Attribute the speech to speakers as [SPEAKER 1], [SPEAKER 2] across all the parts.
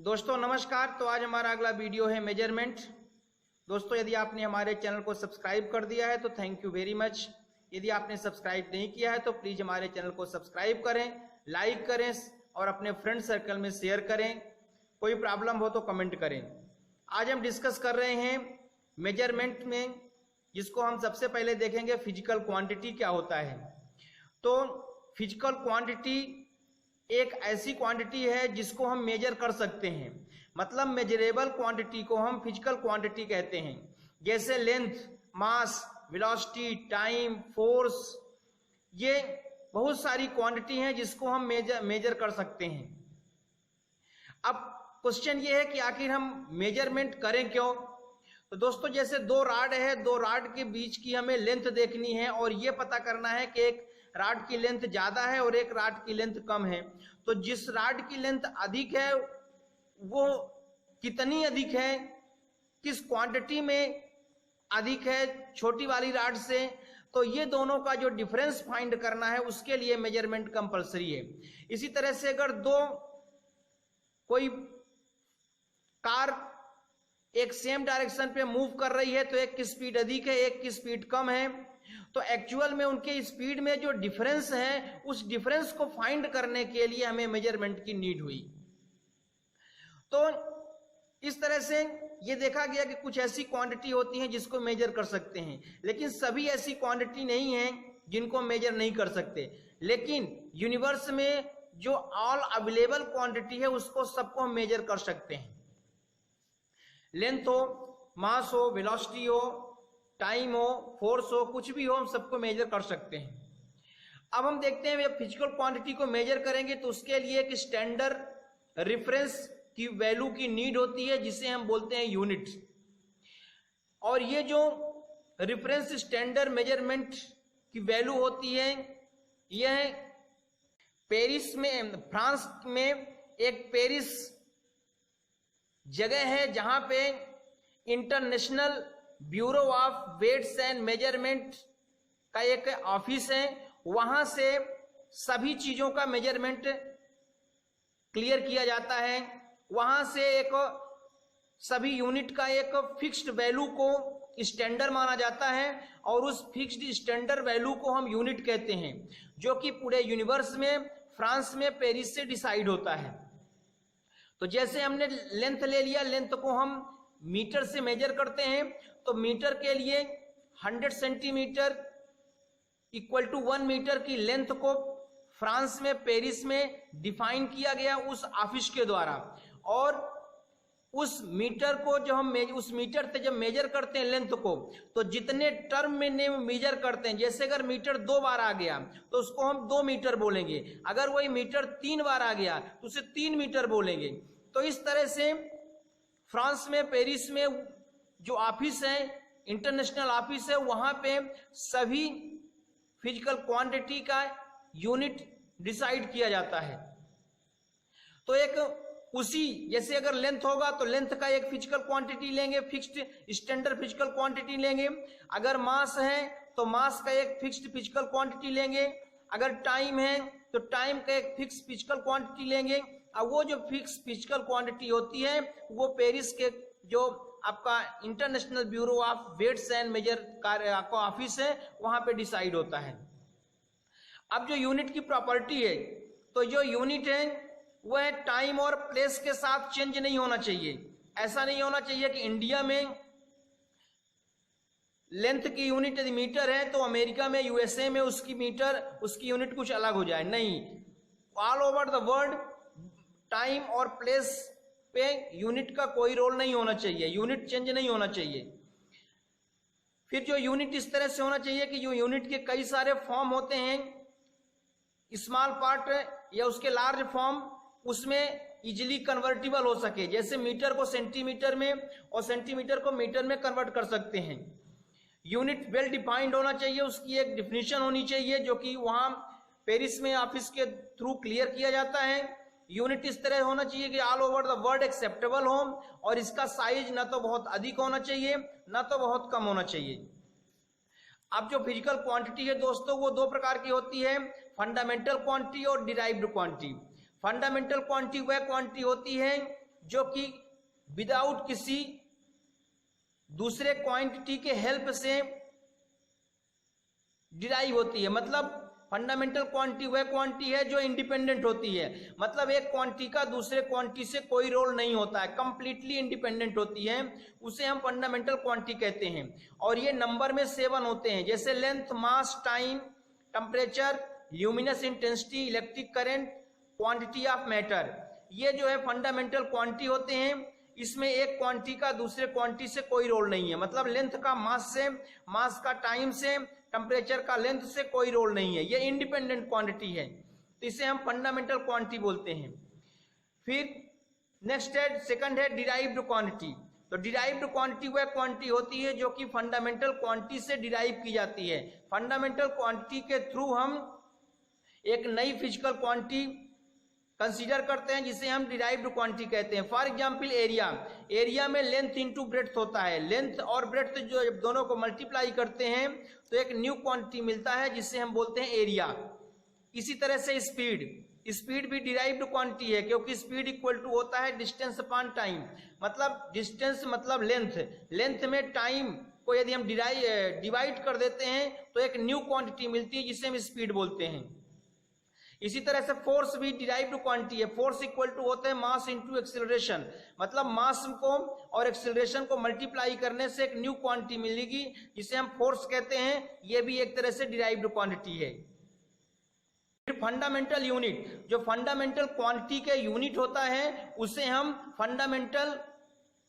[SPEAKER 1] दोस्तों नमस्कार। तो आज हमारा अगला वीडियो है मेजरमेंट। दोस्तों यदि आपने हमारे चैनल को सब्सक्राइब कर दिया है तो थैंक यू वेरी मच। यदि आपने सब्सक्राइब नहीं किया है तो प्लीज हमारे चैनल को सब्सक्राइब करें, लाइक करें और अपने फ्रेंड सर्कल में शेयर करें। कोई प्रॉब्लम हो तो कमेंट करें। आज हम डिस्कस कर रहे हैं मेजरमेंट में, जिसको हम सबसे पहले देखेंगे फिजिकल क्वांटिटी क्या होता है। तो फिजिकल क्वांटिटी एक ऐसी क्वांटिटी है जिसको हम मेजर कर सकते हैं, मतलब मेजरेबल क्वांटिटी को हम फिजिकल क्वांटिटी कहते हैं। जैसे लेंथ, मास, वेलोसिटी, टाइम, फोर्स, ये बहुत सारी क्वांटिटी हैं जिसको हम मेजर कर सकते हैं। अब क्वेश्चन ये है कि आखिर हम मेजरमेंट करें क्यों। तो दोस्तों जैसे दो राड है, दो राड के बीच की हमें लेंथ देखनी है और ये पता करना है कि एक राड की लेंथ ज्यादा है और एक राड की लेंथ कम है। तो जिस राड की लेंथ अधिक है वो कितनी अधिक है, किस क्वांटिटी में अधिक है छोटी वाली राड से, तो ये दोनों का जो डिफरेंस फाइंड करना है उसके लिए मेजरमेंट कंपलसरी है। इसी तरह से अगर कोई कार एक सेम डायरेक्शन पे मूव कर रही है तो एक की स्पीड अधिक है, एक की स्पीड कम है, तो एक्चुअल में उनके स्पीड में जो डिफरेंस है उस डिफरेंस को फाइंड करने के लिए हमें मेजरमेंट की नीड हुई। तो इस तरह से ये देखा गया कि कुछ ऐसी क्वांटिटी होती हैं जिसको मेजर कर सकते हैं, लेकिन सभी ऐसी क्वांटिटी नहीं है जिनको मेजर नहीं कर सकते। लेकिन यूनिवर्स में जो ऑल अवेलेबल क्वांटिटी है उसको सबको हम मेजर कर सकते हैं। लेंथ हो, मास हो, वेलोसिटी हो, टाइम हो, फोर्स हो, कुछ भी हो, हम सबको मेजर कर सकते हैं। अब हम देखते हैं फिजिकल क्वांटिटी को मेजर करेंगे तो उसके लिए एक स्टैंडर्ड रेफरेंस की वैल्यू की नीड होती है जिसे हम बोलते हैं यूनिट। और ये जो रेफरेंस स्टैंडर्ड मेजरमेंट की वैल्यू होती है, यह पेरिस में, फ्रांस में एक पेरिस जगह है जहां पे international bureau of weights and measurement का एक ऑफिस है। वहां से सभी चीजों का मेजरमेंट क्लियर किया जाता है। वहां से एक सभी यूनिट का एक फिक्स्ड वैल्यू को स्टैंडर्ड माना जाता है और उस फिक्स्ड स्टैंडर्ड वैल्यू को हम यूनिट कहते हैं, जो कि पूरे यूनिवर्स में फ्रांस में पेरिस से डिसाइड होता है। तो जैसे हमने लेंथ ले लिया, लेंथ को हम मीटर से मेजर करते हैं, तो मीटर के लिए 100 सेंटीमीटर इक्वल टू 1 मीटर की लेंथ को फ्रांस में पेरिस में डिफाइन किया गया उस ऑफिस के द्वारा। और उस मीटर को जो हम उस मीटर से जब मेजर करते हैं लेंथ को, तो जितने टर्म में मेजर करते हैं, जैसे अगर मीटर 2 बार आ गया तो उसको हम 2 मीटर बोलेंगे, अगर वही मीटर 3 बार आ गया तो उसे 3 मीटर बोलेंगे। तो इस तरह से फ्रांस में पेरिस में जो ऑफिस है, इंटरनेशनल ऑफिस है, वहां पे सभी फिजिकल क्वांटिटी का यूनिट डिसाइड किया जाता है। तो एक उसी जैसे अगर लेंथ होगा तो लेंथ का एक फिजिकल क्वांटिटी लेंगे, फिक्स्ड स्टैंडर्ड फिजिकल क्वांटिटी लेंगे। अगर मास है तो मास का एक फिक्स्ड फिजिकल क्वांटिटी लेंगे। अगर टाइम है तो टाइम का एक फिक्स फिजिकल क्वांटिटी लेंगे। और वो जो फिक्स फिजिकल क्वांटिटी होती है वो पेरिस के जो आपका international bureau of weights and measure का ऑफिस है वहां पे डिसाइड होता है। अब जो यूनिट की प्रॉपर्टी है, तो जो यूनिट है वह टाइम और प्लेस के साथ चेंज नहीं होना चाहिए। ऐसा नहीं होना चाहिए कि इंडिया में लेंथ की यूनिट यदि मीटर है तो अमेरिका में, यूएसए में उसकी यूनिट कुछ अलग हो जाए। नहीं, all over the world time और प्लेस पे यूनिट का कोई रोल नहीं होना चाहिए, यूनिट चेंज नहीं होना चाहिए। फिर जो यूनिट इस तरह से होना चाहिए कि जो यूनिट के कई सारे फॉर्म होते हैं, स्मॉल पार्ट या उसके लार्ज फॉर्म, उसमें इजिली कन्वर्टिबल हो सके। जैसे मीटर को सेंटीमीटर में और सेंटीमीटर को मीटर में कन्वर्ट कर सकते हैं। यूनिट वेल डिफाइंड होना चाहिए, उसकी एक डिफिनीशन होनी चाहिए जो कि वहां पेरिस में ऑफिस के थ्रू क्लियर किया जाता है। यूनिट इस तरह होना चाहिए कि all over the world acceptable हो और इसका साइज ना तो बहुत अधिक होना चाहिए ना तो बहुत कम होना चाहिए। अब जो फिजिकल क्वांटिटी है दोस्तों वो 2 प्रकार की होती है, फंडामेंटल क्वांटिटी और डिराइव्ड क्वांटिटी। फंडामेंटल क्वांटिटी वह क्वांटिटी होती है जो कि विदाउट किसी दूसरे क्वांटिटी के हेल्प से डिराइव होती है। मतलब फंडामेंटल क्वांटिटी वह क्वांटिटी है जो इंडिपेंडेंट होती है, मतलब एक क्वांटिटी का दूसरे क्वांटिटी से कोई रोल नहीं होता है, कंप्लीटली इंडिपेंडेंट होती है, उसे हम फंडामेंटल क्वांटिटी कहते हैं। और ये नंबर में 7 होते हैं, जैसे length, mass, time, temperature, luminous intensity, electric current, quantity of matter. ये जो है फंडामेंटल क्वांटिटी होते हैं। इसमें एक क्वांटिटी का दूसरे क्वांटिटी से कोई रोल नहीं है, मतलब लेंथ का मास से, मास का टाइम से, टेम्परेचर का लेंथ से कोई रोल नहीं है, ये इंडिपेंडेंट क्वांटिटी है, तो इसे हम फंडामेंटल क्वांटिटी बोलते हैं। फिर नेक्स्ट है, सेकंड है डिराइव्ड क्वांटिटी। तो डिराइव्ड क्वांटिटी वह क्वांटिटी होती है जो कि फंडामेंटल क्वांटिटी से डिराइव की जाती है। फंडामेंटल क्वांटिटी के थ्रू हम एक नई फिजिकल क्वांटिटी कंसीडर करते हैं जिसे हम डिराइव्ड क्वांटिटी कहते हैं। फॉर एग्जांपल एरिया, एरिया में लेंथ इनटू ब्रेड्थ होता है, लेंथ और ब्रेड्थ जो जब दोनों को मल्टीप्लाई करते हैं तो एक न्यू क्वांटिटी मिलता है जिसे हम बोलते हैं एरिया। इसी तरह से स्पीड, स्पीड भी डिराइव्ड क्वांटिटी है, क्योंकि स्पीड इक्वल टू होता है डिस्टेंस अपॉन टाइम, मतलब डिस्टेंस मतलब लेंथ, लेंथ में टाइम को यदि हम डिवाइड कर देते हैं तो एक न्यू क्वांटिटी मिलती है जिसे हम स्पीड बोलते हैं। इसी तरह से फोर्स भी डिराइव्ड क्वांटिटी है, फोर्स इक्वल टू होता है मास इनटू एक्सेलरेशन, मतलब मास को और एक्सेलरेशन को मल्टीप्लाई करने से एक न्यू क्वांटिटी मिलेगी जिसे हम फोर्स कहते हैं, यह भी एक तरह से डिराइव्ड क्वांटिटी है। फिर फंडामेंटल यूनिट, जो फंडामेंटल क्वांटिटी के यूनिट होता है उसे हम फंडामेंटल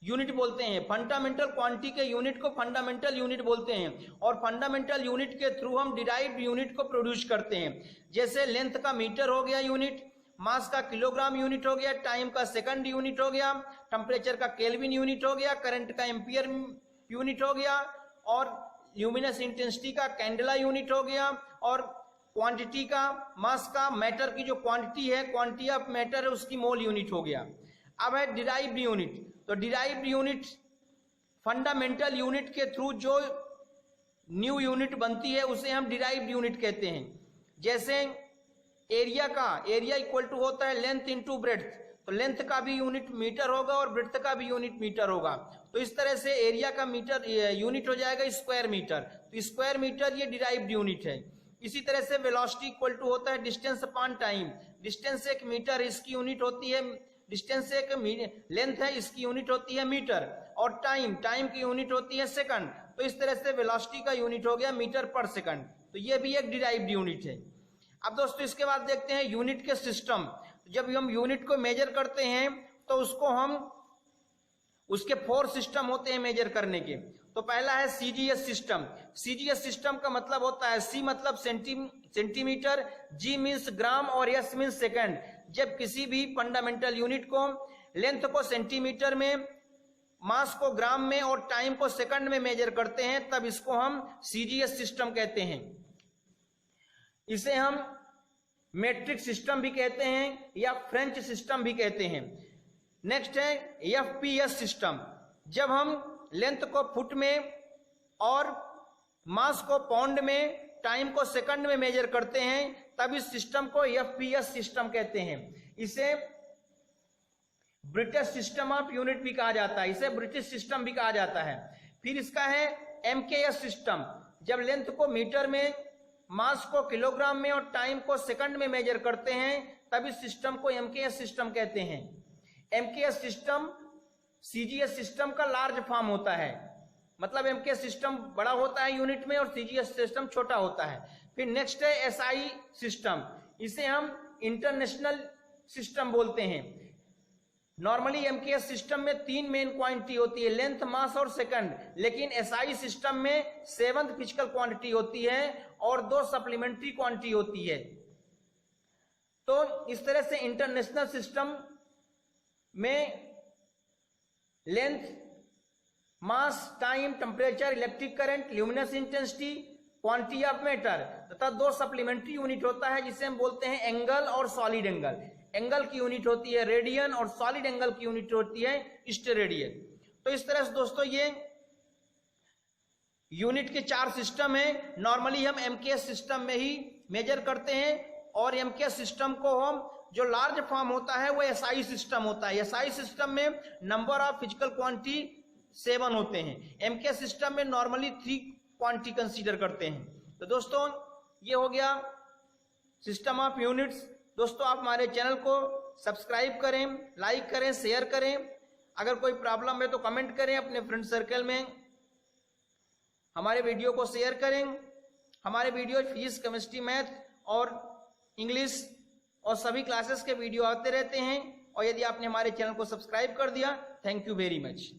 [SPEAKER 1] यूनिट बोलते हैं, फंडामेंटल क्वांटिटी के यूनिट को फंडामेंटल यूनिट बोलते हैं। और फंडामेंटल यूनिट के थ्रू हम डिराइव्ड यूनिट को प्रोड्यूस करते हैं, जैसे लेंथ का मीटर हो गया यूनिट, मास का किलोग्राम यूनिट हो गया, टाइम का सेकंड यूनिट हो गया, टेम्परेचर का केल्विन यूनिट हो गया, करंट का एम्पियर यूनिट हो गया, और ल्यूमिनस इंटेंसिटी का कैंडेला यूनिट हो गया, और क्वांटिटी का, मास का, मैटर की जो क्वांटिटी है, क्वांटिटी ऑफ मैटर है, उसकी मोल यूनिट हो गया। अब है डिराइव्ड यूनिट। तो डिराइव्ड यूनिट फंडामेंटल यूनिट के थ्रू जो न्यू यूनिट बनती है उसे हम डिराइव्ड यूनिट कहते हैं। जैसे एरिया का, एरिया इक्वल टू होता है लेंथ इनटू ब्रेड्थ, तो लेंथ का भी यूनिट मीटर होगा और ब्रेड्थ का भी यूनिट मीटर होगा, तो इस तरह से एरिया का मीटर यूनिट हो जाएगा स्क्वायर मीटर, तो स्क्वायर मीटर ये डिराइव्ड यूनिट है। इसी तरह से वेलोसिटी इक्वल टू होता है डिस्टेंस अपॉन टाइम, डिस्टेंस एक मीटर, इसकी यूनिट होती है, डिस्टेंस एक लेंथ है, इसकी यूनिट होती है मीटर, और टाइम, टाइम की यूनिट होती है सेकंड, तो इस तरह से वेलोसिटी का यूनिट हो गया मीटर पर सेकंड, तो ये भी एक डिराइव्ड यूनिट है। अब दोस्तों इसके बाद देखते हैं यूनिट के सिस्टम। जब हम यूनिट को मेजर करते हैं तो उसको हम, उसके 4 सिस्टम होते हैं मेजर करने के। तो पहला है सीजीएस सिस्टम। सीजीएस सिस्टम का मतलब होता है, सी मतलब सेंटीमीटर, जी मीन्स ग्राम और एस मीन्स सेकंड। जब किसी भी फंडामेंटल यूनिट को, लेंथ को सेंटीमीटर में, मास को ग्राम में और टाइम को सेकंड में मेजर करते हैं तब इसको हम सीजीएस सिस्टम कहते हैं। इसे हम मेट्रिक सिस्टम भी कहते हैं या फ्रेंच सिस्टम भी कहते हैं। नेक्स्ट है एफपीएस सिस्टम। जब हम लेंथ को फुट में और मास को पाउंड में, टाइम को सेकंड में मेजर करते हैं तब इस सिस्टम को एफपीएस सिस्टम कहते हैं। इसे ब्रिटिश सिस्टम ऑफ यूनिट भी कहा जाता है, इसे ब्रिटिश सिस्टम भी कहा जाता है। फिर इसका है एमकेएस सिस्टम। जब लेंथ को मीटर में, मास को किलोग्राम में और टाइम को सेकंड में मेजर करते हैं तब इस सिस्टम को एमकेएस सिस्टम कहते हैं। एमकेएस सिस्टम सीजीएस सिस्टम का लार्ज फॉर्म होता है, मतलब एमकेएस सिस्टम बड़ा होता है यूनिट में और सीजीएस सिस्टम छोटा होता है। फिर नेक्स्ट है एसआई सिस्टम। इसे हम इंटरनेशनल सिस्टम बोलते हैं। नॉर्मली एमकेएस सिस्टम में 3 मेन क्वांटिटी होती है, लेंथ, मास और सेकंड, लेकिन एसआई सिस्टम में 7th फिजिकल क्वांटिटी होती है और 2 सप्लीमेंट्री क्वांटिटी होती है। तो इस तरह से इंटरनेशनल सिस्टम में length, mass, time, temperature, electric current, luminous intensity, quantity of matter तथा 2 सप्लीमेंट्री यूनिट होता है जिसे हम बोलते हैं एंगल और सॉलिड एंगल। एंगल की यूनिट होती है रेडियन और सॉलिड एंगल की यूनिट होती है स्टेरेडियन। तो इस तरह से दोस्तों ये यूनिट के 4 सिस्टम है। नॉर्मली हम एमकेएस सिस्टम में ही मेजर करते हैं और एमकेएस सिस्टम को हम जो लार्ज फॉर्म होता है वो एसआई सिस्टम होता है। एसआई सिस्टम में नंबर ऑफ फिजिकल क्वांटिटी 7 होते हैं। एमके सिस्टम में नॉर्मली 3 क्वांटिटी कंसीडर करते हैं। तो दोस्तों ये हो गया सिस्टम ऑफ यूनिट्स। दोस्तों आप हमारे चैनल को सब्सक्राइब करें, लाइक करें, शेयर करें। अगर कोई प्रॉब्लम है तो कमेंट करें, अपने फ्रेंड सर्कल में हमारे वीडियो को शेयर करें। हमारे वीडियो फिजिक्स, केमिस्ट्री, मैथ और इंग्लिश और सभी क्लासेस के वीडियो आते रहते हैं। और यदि आपने हमारे चैनल को सब्सक्राइब कर दिया, थैंक यू वेरी मच।